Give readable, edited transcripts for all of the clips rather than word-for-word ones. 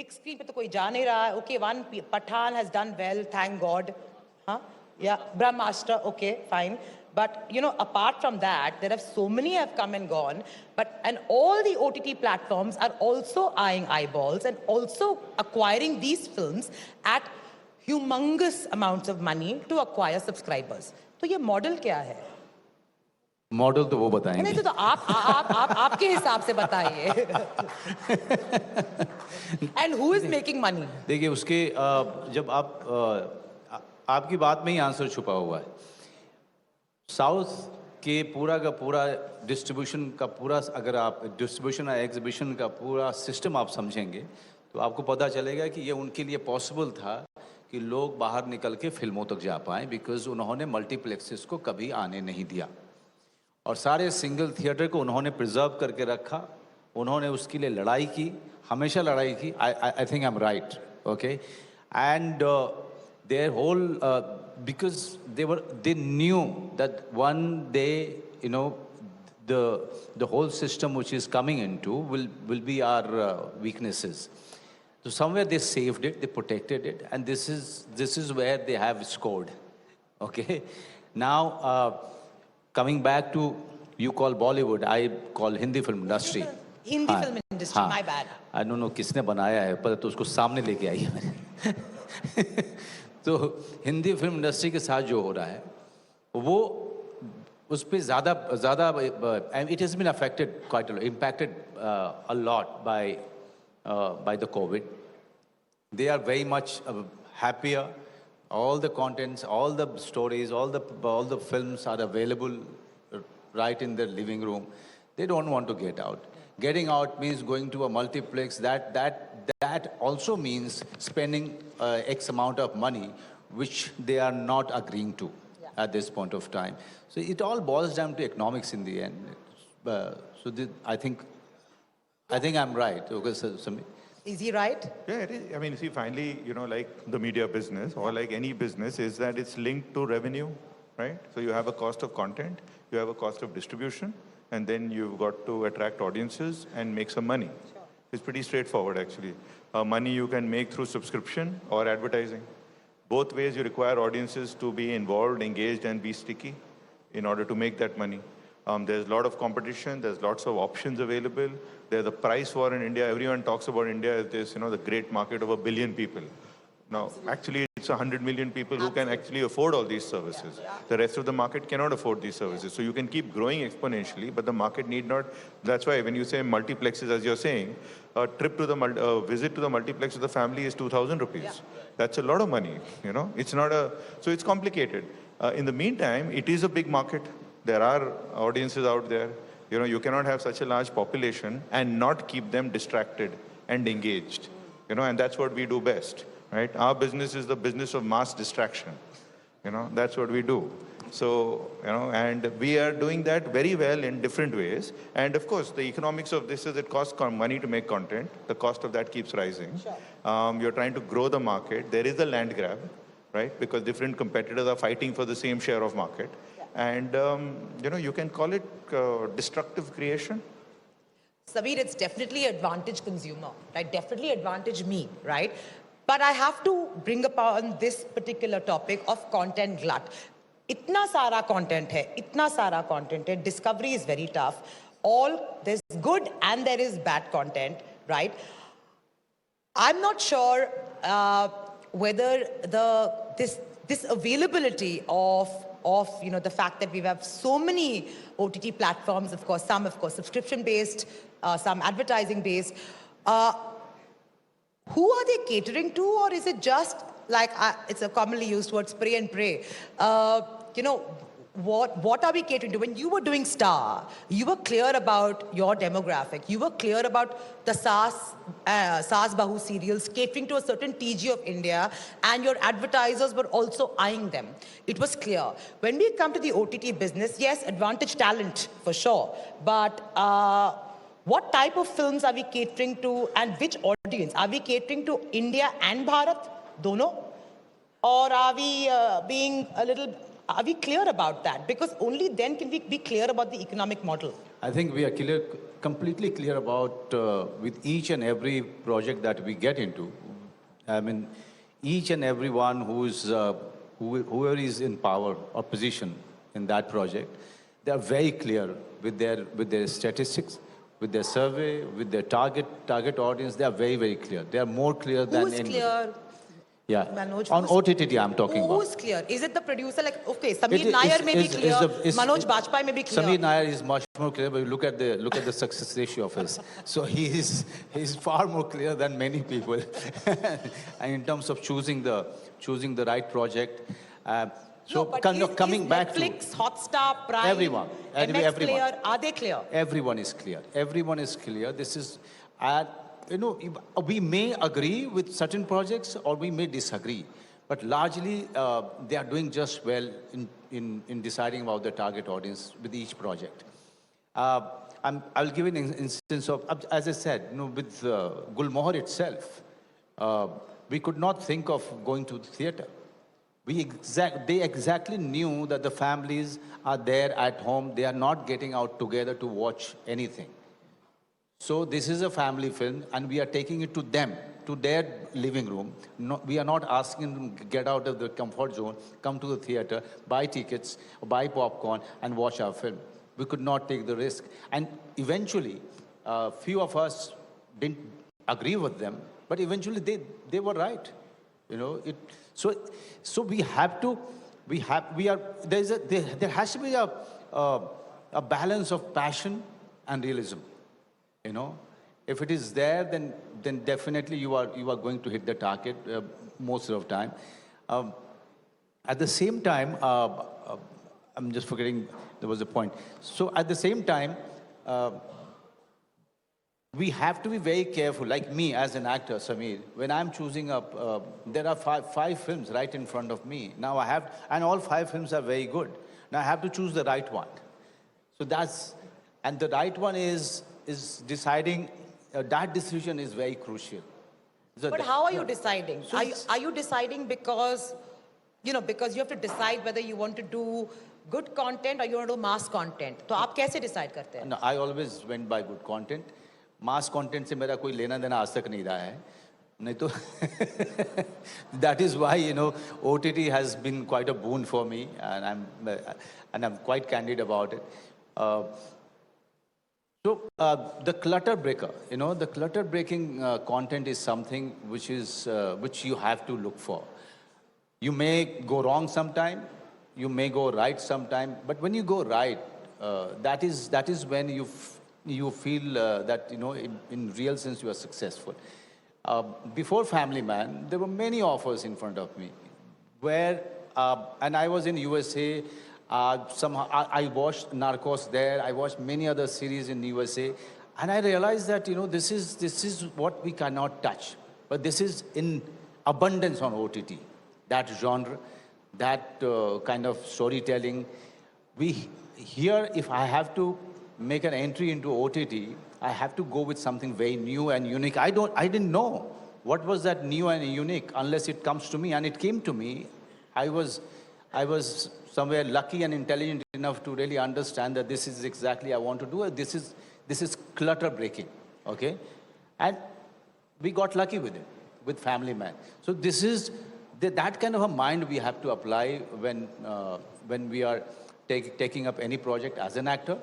big screen पे तो कोई जा नहीं रहा है. Okay, one Pathan has done well, thank God. Huh? Yeah, Brahmastra, okay, fine. But, you know, apart from that, there have so many have come and gone. And all the OTT platforms are also eyeing eyeballs and also acquiring these films at humongous amounts of money to acquire subscribers. तो ये model क्या है? Model तो वो बताएंगे. नहीं तो आप आपके हिसाब से बताइए. And who is making money? देखिए उसके जब आपकी बात में ही आंसर छुपा हुआ है. साउथ के पूरा का पूरा डिस्ट्रीब्यूशन का पूरा, अगर आप डिस्ट्रीब्यूशन और एग्जीबिशन का पूरा सिस्टम आप समझेंगे तो आपको पता चलेगा कि ये उनके लिए पॉसिबल था कि लोग बाहर निकल के फिल्मों तक जा पाएँ, बिकॉज उन्होंने मल्टीप्लेक्सेस को कभी आने नहीं दिया और सारे सिंगल थिएटर को उन्होंने प्रिजर्व करके रखा. उन्होंने उसके लिए लड़ाई की, हमेशा लड़ाई की. I think I am right, okay. And their whole because they knew that one day, you know, the whole system which is coming into will be our weaknesses. So somewhere they saved it, they protected it, and this is where they have scored. Okay. Now coming back to, you call Bollywood, I call Hindi film industry. Hindi film industry, my bad. I don't know किसने बनाया है, पर तो उसको सामने लेके आई है मैंने. तो हिंदी फिल्म इंडस्ट्री के साथ जो हो रहा है वो उस पर ज़्यादा it has been affected quite impacted a lot by the covid. They are very much happier. all the contents, all the stories, all the films are available right in their living room. They don't want to get out. Getting out means going to a multiplex. That also means spending X amount of money, which they are not agreeing to at this point of time. So it all boils down to economics in the end. I think I'm right. Okay, Sameer. Is he right? Yeah, it is. I mean, see, finally, you know, like the media business or like any business is that it's linked to revenue, right? So you have a cost of content, you have a cost of distribution, and then you've got to attract audiences and make some money. Sure. It's pretty straightforward, actually. Money you can make through subscription or advertising. Both ways you require audiences to be involved, engaged, and be sticky in order to make that money. There's a lot of competition. There's lots of options available. There's a price war in India. Everyone talks about India as this, you know, the great market of 1 billion people. Now, actually, it's 100 million people who can actually afford all these services. The rest of the market cannot afford these services. So you can keep growing exponentially, but the market need not. That's why when you say multiplexes, as you're saying, a trip to the visit to the multiplex with the family is 2,000 rupees. Yeah. That's a lot of money, you know. It's not a, so it's complicated. In the meantime, it is a big market. There are audiences out there. You know, you cannot have such a large population and not keep them distracted and engaged. You know, and that's what we do best, right? Our business is the business of mass distraction. You know, that's what we do. So, you know, and we are doing that very well in different ways. And of course, the economics of this is it costs money to make content. The cost of that keeps rising. Sure. You're trying to grow the market. There is a land grab, right? Because different competitors are fighting for the same share of market. And, you know, you can call it destructive creation. Sameer, it's definitely advantage consumer, right? Definitely advantage me, right? But I have to bring upon this particular topic of content glut. Itna sara content hai, discovery is very tough. There's good and there is bad content, right? I'm not sure whether this availability of you know, the fact that we have so many OTT platforms, of course, some, of course, subscription-based, some advertising-based. Who are they catering to, or is it just like, it's a commonly used word, spray and pray? You know, what are we catering to? When you were doing Star, you were clear about your demographic. You were clear about the Saas Bahu serials catering to a certain TG of India, and your advertisers were also eyeing them. It was clear. When we come to the OTT business, yes, advantage talent for sure. But what type of films are we catering to, and which audience? Are we catering to India and Bharat, dono? Or are we are we clear about that? Because only then can we be clear about the economic model. I think we are clear completely clear about with each and every project that we get into. I mean, each and everyone whoever is in power or position in that project, they are very clear with their statistics, with their survey, with their target audience. They are very clear. They are more clear than Who's anybody. clear? Yeah. Manoj, On OTT, I'm talking about. Who's clear? Is it the producer? Like, okay, It Sameer is- Nair may be is- clear, is- Manoj Bajpayee may be clear. Sameer Nair is much more clear, but look at the success ratio of his. So he's far more clear than many people, and in terms of choosing the right project. So No, but coming is back Netflix, Hotstar, Prime, Everyone. MX Everyone. Player, are they clear? Everyone is clear. Everyone is clear. This is, we may agree with certain projects or we may disagree, but largely they are doing just well in deciding about the target audience with each project. I'll give an instance of, as I said, with Gulmohar itself, we could not think of going to the theater. They exactly knew that the families are there at home. They are not getting out together to watch anything. So this is a family film, and we are taking it to them, to their living room. No, we are not asking them to get out of the comfort zone, come to the theater, buy tickets, buy popcorn, and watch our film. We could not take the risk. And eventually, few of us didn't agree with them, but eventually they were right. So we have to, there has to be a balance of passion and realism. If it is there, then definitely you are going to hit the target most of the time. At the same time, I'm just forgetting there was a point. So at the same time, we have to be very careful. Like me as an actor, Sameer, when I'm choosing up, there are five films right in front of me. Now and all 5 films are very good. Now I have to choose the right one. So and the right one is deciding. That decision is very crucial. But how are you deciding? So Are you deciding because you have to decide whether you want to do good content or you want to do mass content? So आप कैसे decide करते हैं? No, I always went by good content. Mass content से मेरा कोई लेना देना आज तक नहीं रहा है. नहीं तो that is why OTT has been quite a boon for me, and I'm quite candid about it. So the clutter breaker, the clutter breaking content is something which you have to look for. You may go wrong sometime, you may go right sometime, but when you go right, that is when you feel that in real sense you are successful. Before Family Man, there were many offers in front of me, where and I was in USA. Somehow I watched Narcos there. I watched many other series in USA, and I realized that this is what we cannot touch, but this is in abundance on OTT. That genre, that kind of storytelling. If I have to make an entry into OTT, I have to go with something very new and unique. I didn't know what was that new and unique unless it comes to me, and it came to me. I was somewhere lucky and intelligent enough to really understand that this is exactly I want to do it. This is clutter breaking, okay? And we got lucky with it, with Family Man. So this is that kind of a mind we have to apply when we are taking up any project as an actor,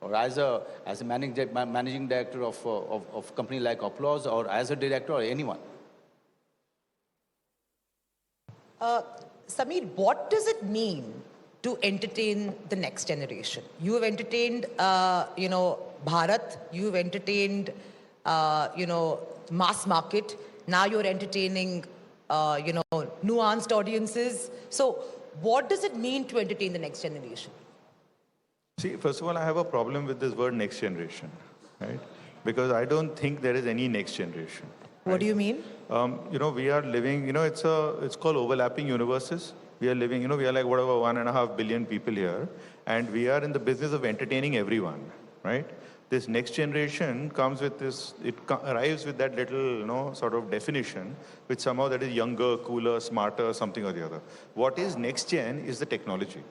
or as a managing director of company like Applause, or as a director, or anyone. Sameer, what does it mean to entertain the next generation? You have entertained, Bharat. You've entertained, mass market. Now you're entertaining, nuanced audiences. So what does it mean to entertain the next generation? See, first of all, I have a problem with this word next generation, right? Because I don't think there is any next generation. What do you mean? We are living, it's called overlapping universes. We are living, we are like whatever 1.5 billion people here, and we are in the business of entertaining everyone, right? This next generation comes with this, arrives with that little, sort of definition, which somehow that is younger, cooler, smarter, something or the other. What is next gen is the technology,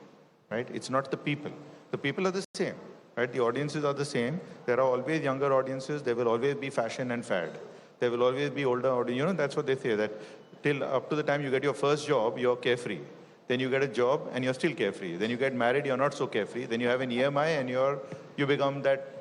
right? It's not the people. The people are the same. right? The audiences are the same. There are always younger audiences. There will always be fashion and fad. There will always be older audience. You know, that's what they say, that till up to the time you get your first job, you're carefree. Then you get a job and you're still carefree. Then you get married, you're not so carefree. Then you have an EMI and you become that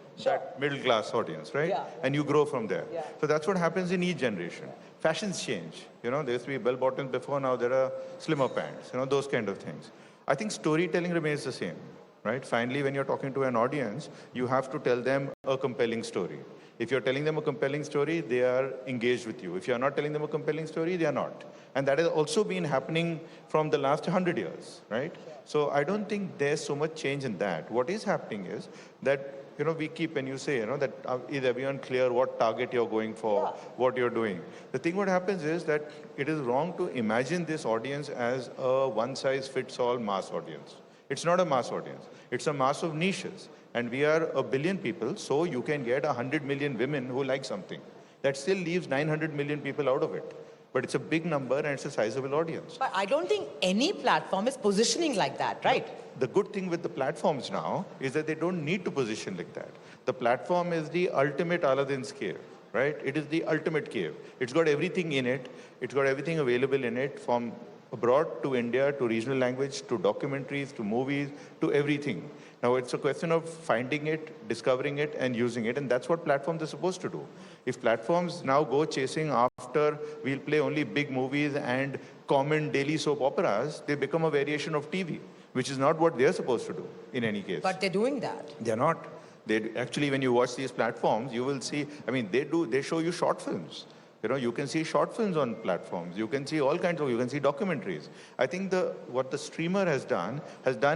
middle class audience, right? Yeah. And you grow from there. Yeah. So that's what happens in each generation. Fashions change. You know, there used to be bell bottoms before, now there are slimmer pants, you know, those kind of things. I think storytelling remains the same, right? Finally, when you're talking to an audience, you have to tell them a compelling story. If you're telling them a compelling story, they are engaged with you. If you're not telling them a compelling story, they are not. And that has also been happening from the last 100 years, right? So I don't think there's so much change in that. What is happening is that, you know, we keep, when you say, you know, that is everyone clear what target you're going for, what you're doing. The thing what happens is that it is wrong to imagine this audience as a one-size-fits-all mass audience. It's not a mass audience. It's a mass of niches. And we are 1 billion people, so you can get 100 million women who like something. That still leaves 900 million people out of it. But it's a big number and it's a sizable audience. But I don't think any platform is positioning like that, right? The good thing with the platforms now is that they don't need to position like that. The platform is the ultimate Aladdin's cave, right? It is the ultimate cave. It's got everything in it. It's got everything available in it, from abroad to India, to regional language, to documentaries, to movies, to everything. Now it's a question of finding it, discovering it, and using it, and that's what platforms are supposed to do. If platforms now go chasing after, we'll play only big movies and common daily soap operas, they become a variation of TV, which is not what they're supposed to do in any case. But they're doing that. They're not. They actually, when you watch these platforms, you will see, I mean, they show you short films. You know, you can see short films on platforms. You can see all kinds of, you can see documentaries. I think what the streamer has done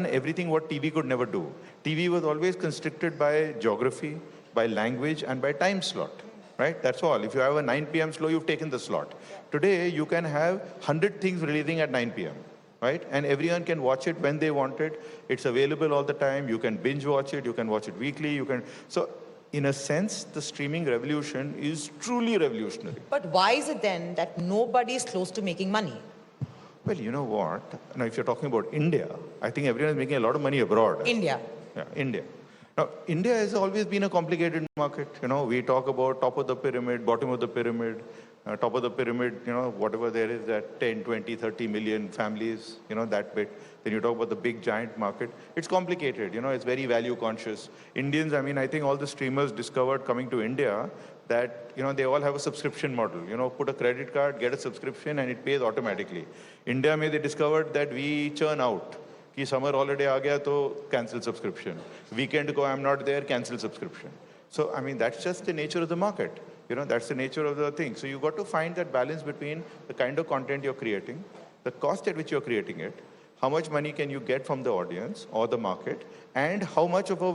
everything what TV could never do. TV was always constricted by geography, by language, and by time slot, right? That's all. If you have a 9 p.m. slow, you've taken the slot. Today, you can have 100 things releasing at 9 p.m., right? And everyone can watch it when they want it. It's available all the time. You can binge watch it. You can watch it weekly. So in a sense, the streaming revolution is truly revolutionary. But why is it then that nobody is close to making money? Well, you know what? Now, if you're talking about India, I think everyone is making a lot of money abroad. India. Yeah, India. Now, India has always been a complicated market. You know, we talk about top of the pyramid, bottom of the pyramid. Top of the pyramid, you know, whatever there is, that 10, 20, 30 million families, you know, that bit. Then you talk about the big giant market. It's complicated, you know, it's very value conscious. Indians, I mean, I think all the streamers discovered coming to India that, you know, they all have a subscription model. You know, put a credit card, get a subscription, and it pays automatically. India, they discovered that we churn out. Ki summer holiday aa gaya to cancel subscription. Weekend ko I'm not there, cancel subscription. So, I mean, that's just the nature of the market. You know, that's the nature of the thing. So you got to find that balance between the kind of content you're creating, the cost at which you're creating it, how much money can you get from the audience or the market, and how much of a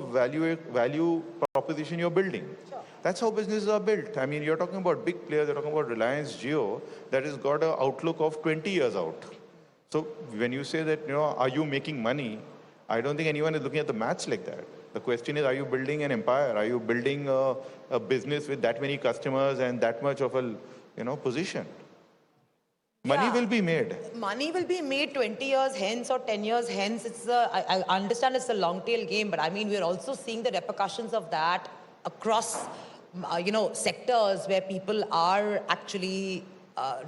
value proposition you're building. Sure. That's how businesses are built. I mean, you're talking about big players, you're talking about Reliance Jio, that has got an outlook of 20 years out. So when you say that, you know, are you making money? I don't think anyone is looking at the maths like that. The question is, are you building an empire? Are you building a business with that many customers and that much of a, you know, position? Money will be made. Money will be made 20 years hence or 10 years hence. I understand it's a long tail game, but I mean, we're also seeing the repercussions of that across, you know, sectors where people are actually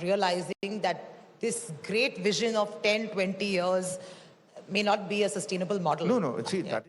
realizing that this great vision of 10, 20 years may not be a sustainable model. No, see, that